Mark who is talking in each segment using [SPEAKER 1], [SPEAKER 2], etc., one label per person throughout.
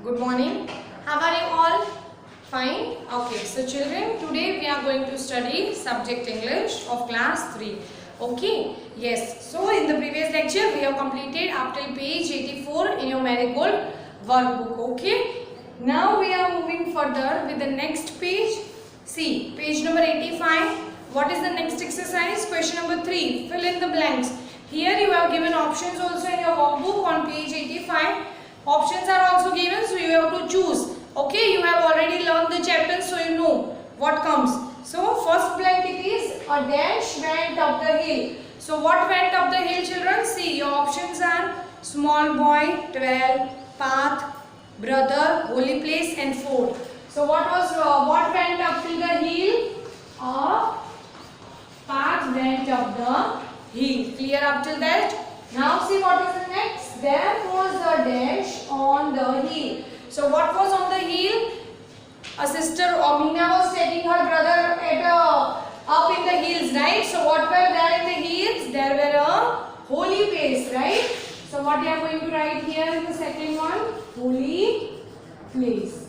[SPEAKER 1] Good morning. How are you all? Fine? Okay. So children, today we are going to study subject English of class 3. Okay? Yes. So in the previous lecture we have completed up till page 84 in your Marigold workbook. Okay? Now we are moving further with the next page. See, page number 85. What is the next exercise? Question number 3. Fill in the blanks. Here you have given options also in your workbook on page 85. Options are also given, so you have to choose. Okay, you have already learned the chapter, so you know what comes. So first blank it is a dash went up the hill. So what went up the hill, children? See, your options are small boy, 12, path, brother, holy place, and fort. So what went up to the hill? A path went up the hill. Clear up till that? Now see what is the next. There was a dash on the hill. So what was on the hill? A sister or Meena was taking her brother up in the hills, right? So what were there in the hills? There were a holy place, right? So what you are going to write here in the second one? Holy place.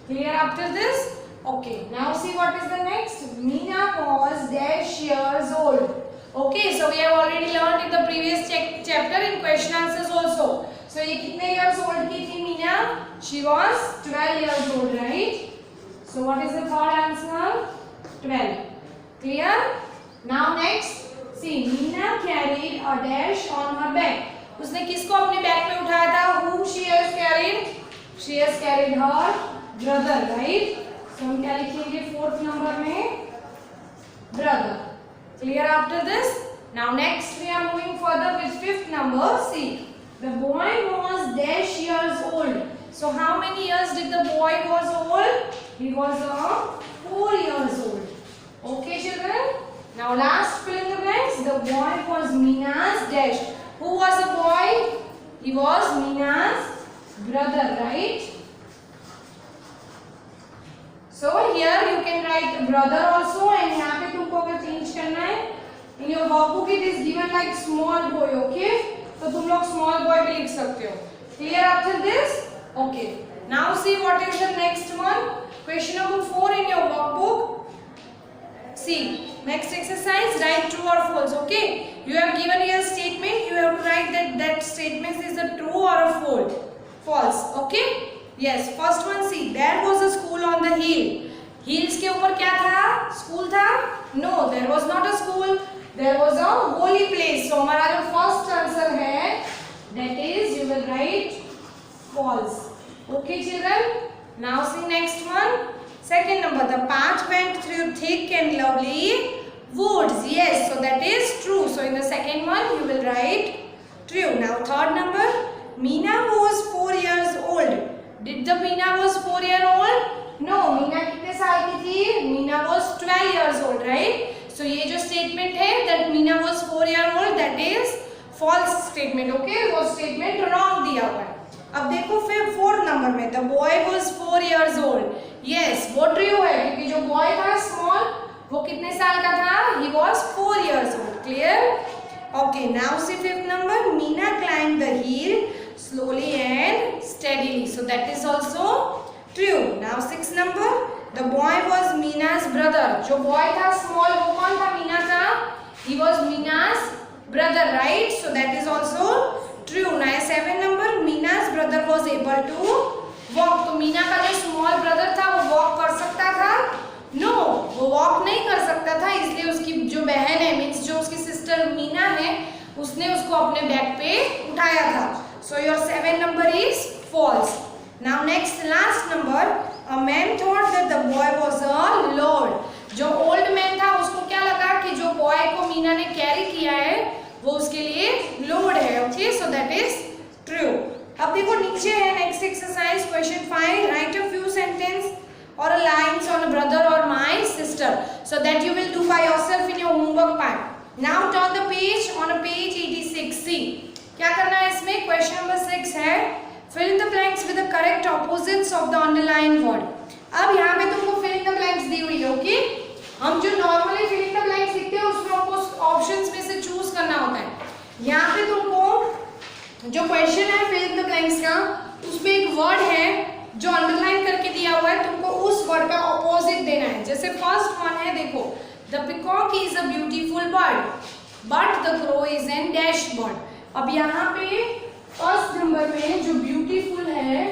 [SPEAKER 1] Clear up till this? Okay. Now see what is the next. Meena was dash years old. Okay, so we have already learned in the previous chapter in question answers also. So ये कितने years old की थी Meena? She was 12 years old, right? So what is the third answer? 12. Clear? Now next, see, Meena carried a dash on her back. उसने किसको अपने bag पे उठाया था? Whom she has carried? She has carried her brother, right? So हम क्या लिखेंगे fourth number में? Brother. Clear after this? Now next we are moving further with fifth number. See, the boy was dash years old. So how many years did the boy was old? He was 4 years old. Okay, children? Now last fill in the blanks. The boy was Meena's dash. Who was the boy? He was Meena's brother, right? So here you can write brother also, and यहाँ पे तुमको अगर change करना है, in your workbook it is given like small boy, okay? तो तुम लोग small boy भी लिख सकते हो. Clear after this? Okay. Now see what is the next one. Question number 4 in your workbook. See, next exercise, write true or false. Okay? You have given here statement. You have to write that statement is a true or a false. Okay? Yes, first one see, there was a school on the hill. Hills के ऊपर क्या था? School था? No, there was not a school. There was a holy place. So हमारा जो first answer है, that is you will write false. Okay, children? Now see next one. Second number, the path went through thick and lovely woods. Yes, so that is true. So in the second one you will write true. Now third number, Meena was 4 years old. Did the Meena was 4 year old? No, Meena कितने साल की थी? Meena was 12 years old, right? So ये जो statement है that Meena was 4 year old, that is false statement, okay? वो statement wrong दिया हुआ है. अब देखो फिर fourth number में the boy was 4 years old. Yes, वो true है क्योंकि जो boy था small, वो कितने साल का था? He was 4 years old. Clear? Okay, now see fifth number. Meena climbed the hill slowly and steadily. So that is also true. Now sixth number. The boy was Meena's brother. जो boy था small, वो कौन था Meena का? He was Meena's brother, right? So that is also true. Now seven number. Meena's brother was able to walk. तो Meena का जो small brother था, वो walk कर सकता था? No, वो walk नहीं कर सकता था. इसलिए उसकी जो बहन है, means जो उसकी sister Meena है, उसने उसको अपने बैग पे उठाया था. So your 7 number is false. Now next last number, a man thought that the boy was a lord. जो old man था उसको क्या लगा कि जो boy को मीना ने carry किया है वो उसके लिए lord है. Okay, so that is true. अब देखो नीचे है next exercise question 5. Write a few sentence or lines on a brother or my sister. So that you will do by yourself in your homework part. Now turn the page on a page 86. See. क्या करना है इसमें? Question number 6 है fill in the blanks with the correct opposites of the underlined word. अब यहाँ पे तुमको fill in the blanks दी हुई है, ओके? हम जो normally fill in the blanks लिखते हैं उसमें हमको ऑप्शंस में से चूज करना होता है. यहाँ पे तुमको जो क्वेश्चन है fill in the blanks का, उसमें एक वर्ड है जो अंडरलाइन करके दिया हुआ है तुमको उस वर्ड का ऑपोजिट देना है। जैसे फर्स्ट वन है, देखो, the peacock is a beautiful bird but the crow is an dash bird. अब यहाँ पे फर्स्ट नंबर में जो ब्यूटीफुल है,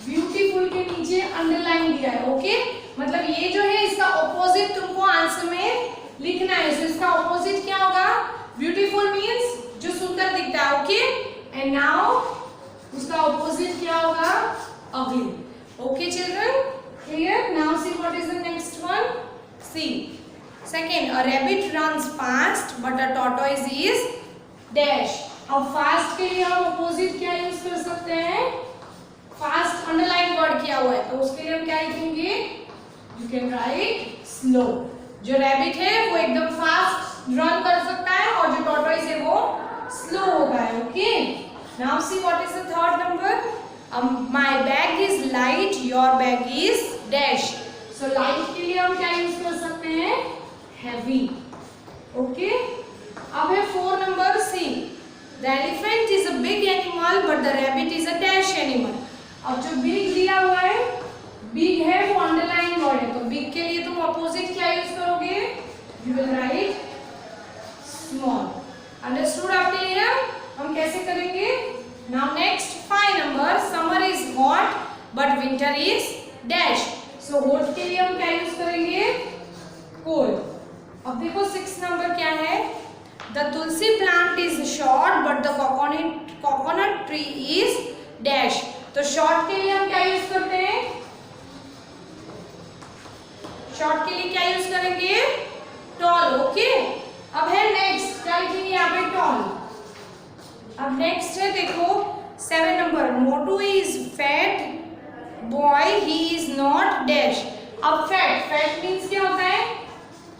[SPEAKER 1] ब्यूटीफुल के नीचे अंडरलाइन दिया है। ओके, मतलब ये जो है इसका ऑपोजिट तुमको आंसर में लिखना है। तो इसका ऑपोजिट क्या होगा? ब्यूटीफुल मींस जो सुंदर दिखता है। ओके, एंड नाउ उसका ऑपोजिट क्या होगा? अगली। Okay children, clear? Now see what is the next one. See second, a rabbit runs fast but a tortoise is dash. अब फास्ट के लिए हम ऑपोजिट क्या यूज कर सकते हैं? फास्ट अंडरलाइन वर्ड किया हुआ है तो उसके लिए हम क्या लिखेंगे? You can write slow. जो रैबिट है वो एकदम फास्ट रन कर सकता है और जो टॉर्टोइज है वो स्लो होगा। Okay, now see what is the third number. My bag is light, your bag is dash. So light के लिए हम क्या यूज कर सकते हैं? हैवी। ओके, अब है 4 number C. The elephant is a big animal but the rabbit is a dash animal. अब जो बिग दिया हुआ है, बिग है वो अंडरलाइन वर्ड है, तो बिग के लिए तुम अपोजिट क्या यूज करोगे? You will write small. Understood आपके लिए? हम कैसे करेंगे? Now next 5 number, summer is hot but winter is dash. So hot के लिए हम क्या यूज करेंगे? कोल्ड। अब देखो 6 नंबर क्या है? The Tulsi plant is short but the coconut tree is dash. तो शॉर्ट के लिए हम क्या यूज करते हैं? शॉर्ट के लिए क्या यूज करेंगे? टॉल। ओके, अब है नेक्स्ट, क्या लिखेंगे यहाँ पे? टॉल। अब नेक्स्ट है देखो 7 number, Motu is fat boy he is not dash. अब फैट, फैट मीन्स क्या होता है?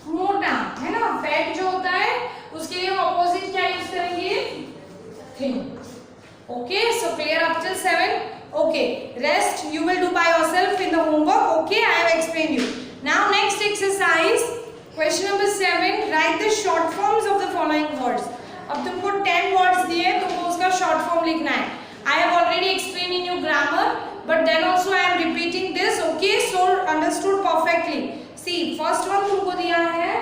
[SPEAKER 1] मोटा, है ना? फैट जो होता है उसके लिए हम ऑपोजिट क्या यूज करेंगे? Thin. Okay, so clear up till 7? Okay, rest you will do by yourself in the homework. Okay, I have explained you. Now next exercise, question number 7. Write the short forms of the following words. अब तुमको 10 words दिए, तुमको उसका short form लिखना है. I have already explained in your grammar, but then also I am repeating this. Okay, so understood perfectly. See, first one तुमको दिया है.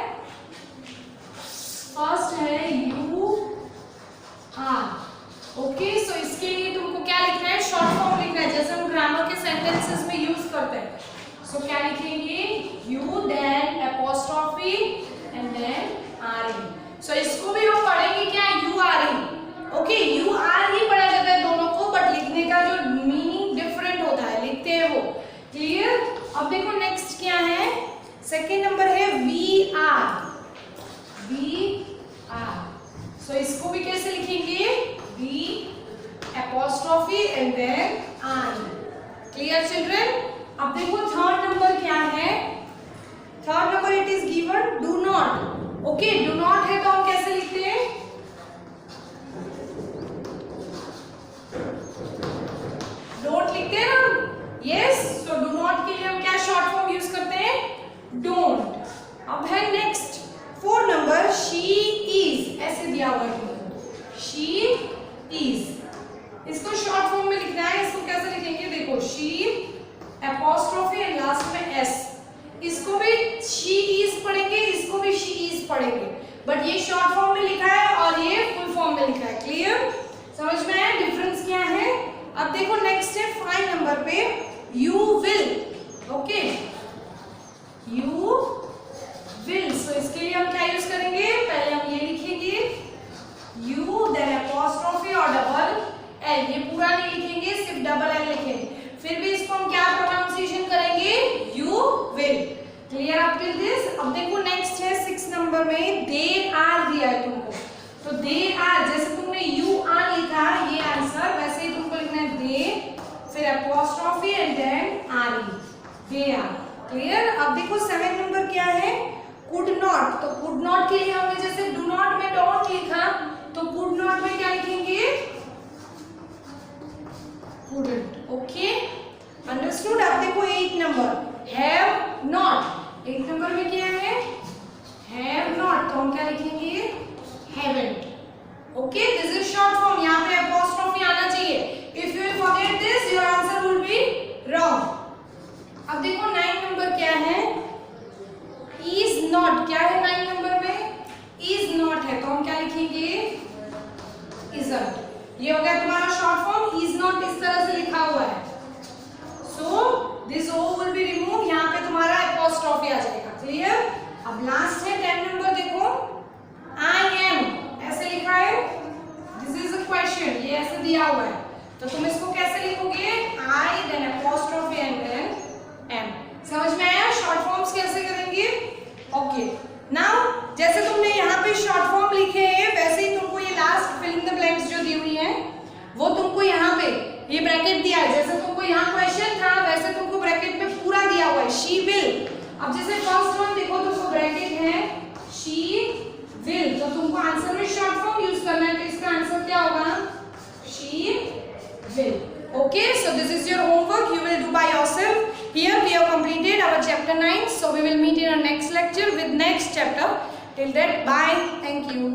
[SPEAKER 1] First है you are. ओके, सो इसके लिए तुमको क्या लिखना है? शॉर्ट फॉर्म लिखना है, जैसे हम ग्रामर के सेंटेंसेस में यूज करते हैं। सो क्या लिखेंगे? U, then apostrophe and then R E. So इसको भी हम पढ़ेंगे क्या? U R E. Okay, U R ही पढ़ा जाता है दोनों को, बट लिखने का जो मीनिंग डिफरेंट होता है, लिखते हैं वो। क्लियर? अब देखो नेक्स्ट क्या है? सेकेंड नंबर है वी आर। वी आर, सो इसको भी कैसे लिखेंगे? V apostrophe and then I. Clear children? अब देखो थर्ड नंबर क्या है? Third number it is given do not. Okay, do not है तो हम कैसे लिखते हैं? Don't लिखते हैं ना? Yes, so do not के लिए हम क्या शॉर्ट फॉर्म यूज करते हैं? Don't. अब है नेक्स्ट 4 नंबर, she is, ऐसे दिया हुआ है, she is। इसको शॉर्ट फॉर्म में लिखना है, इसको कैसे लिखेंगे? देखो she apostrophe एंड लास्ट में s। इसको भी she is पढ़ेंगे, इसको भी she is पढ़ेंगे, बट ये शॉर्ट फॉर्म में लिखा है और ये फुल फॉर्म में लिखा है। क्लियर? समझ में आया डिफरेंस क्या है? अब देखो नेक्स्ट है 5 नंबर पे you will। Okay, you will। सो इसके लिए हम क्या यूज करेंगे? पहले हम ये लिखेंगे U, then apostrophe और डबल L। ये पूरा नहीं लिखेंगे, सिर्फ डबल L लिखेंगे। फिर भी इसको हम क्या प्रोनाउंसिएशन करेंगे? You will। Clear up till this? अब देखो नेक्स्ट है 6 नंबर में they are दिया है तुमको, तो they are, जैसे तुमने you are लिखा ये आंसर, वैसे ही तुमको लिखना है they, फिर apostrophe and then are, they are। Clear? अब देखो 7 नंबर क्या है? could not। तो could not के लिए हमने जैसे do not में don't लिखा, तो could not में क्या लिखेंगे? couldn't। Okay, understood? अब देखो 8 नंबर have not। 8 नंबर में क्या है? have not, तो हम क्या लिखेंगे? haven't। Okay, this is short form. यहाँ पे apostrophe आना चाहिए। If you forget this, your answer देखो यहाँ क्वेश्चन था, वैसे तुमको ब्रैकेट में पूरा दिया हुआ है शी विल। अब जैसे फर्स्ट वन देखो तो ब्रैकेट है शी विल, तो तुमको आंसर में शॉर्ट फॉर्म यूज करना है, तो इसका आंसर क्या होगा she will. Okay, so this is your homework, you will do by yourself. Here we have completed our chapter 9, so we will meet in our next lecture with next chapter. Till that, bye, thank you.